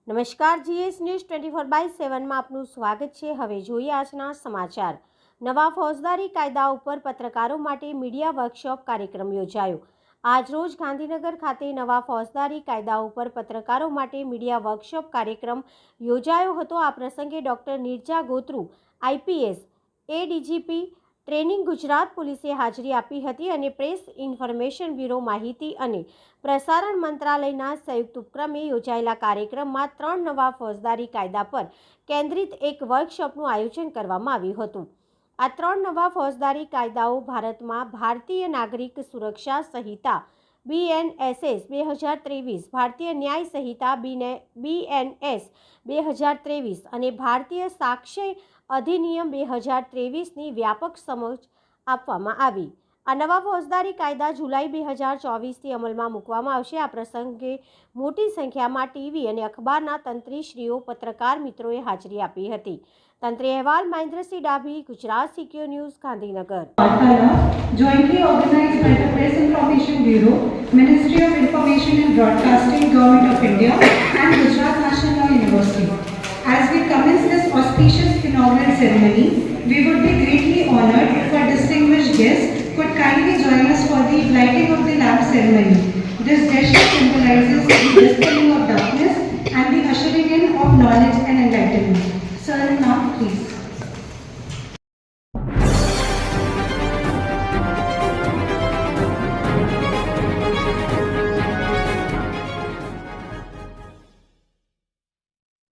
નમસ્કાર, GS news 24/7 માં આપનું સ્વાગત છે। હવે જોઈએ આજના સમાચાર। નવા ફોજદારી કાયદા ઉપર પત્રકારો માટે મીડિયા વર્કશોપ કાર્યક્રમ યોજાયો। આજરોજ ગાંધીનગર ખાતે નવા ફોજદારી કાયદા ઉપર પત્રકારો માટે મીડિયા વર્કશોપ કાર્યક્રમ યોજાયો હતો। આ પ્રસંગે doctor Neerja Gotru IPS ADGP training Gujarat પોલીસે હાજરી આપી હતી અને પ્રેસ ઇન્ફોર્મેશન બ્યુરો માહિતી અને પ્રસારણ મંત્રાલયના સંયુક્ત ઉપક્રમે યોજાયેલા કાર્યક્રમમાં 3 નવા ફોજદારી કાયદા પર કેન્દ્રિત એક વર્કશોપનું આયોજન કરવામાં આવ્યું હતું। આ 3 નવા ફોજદારી કાયદાઓ ભારતમાં ભારતીય નાગરિક સુરક્ષા સંહિતા BNSS 2023, ભારતીય ન્યાય સંહિતા BNS 2023 અને ભારતીય સાક્ષ્ય અધિનિયમ 2023ની વ્યાપક સમજ આપવામાં આવી। આ નવા ફોજદારી કાયદા જુલાઈ 2024થી અમલમાં મૂકવામાં આવશે। આ પ્રસંગે મોટી સંખ્યામાં ટીવી અને અખબારના તંત્રીશ્રીઓ, પત્રકાર મિત્રોએ હાજરી આપી હતી। તંત્રી અહેવાલ Mahendrasinh Dabhi, Gujarat secure news, Gandhinagar. Jointly organized by the Press Information Bureau, Ministry of Information and Broadcasting, Government of India and Gujarat National Law University. As we commence this auspicious inaugural ceremony, we would be greatly honored if our distinguished guests could kindly join us for the lighting of the lamp ceremony. This gesture symbolizes the dispelling of darkness and the ushering in of knowledge and enlightenment. Sir, now please.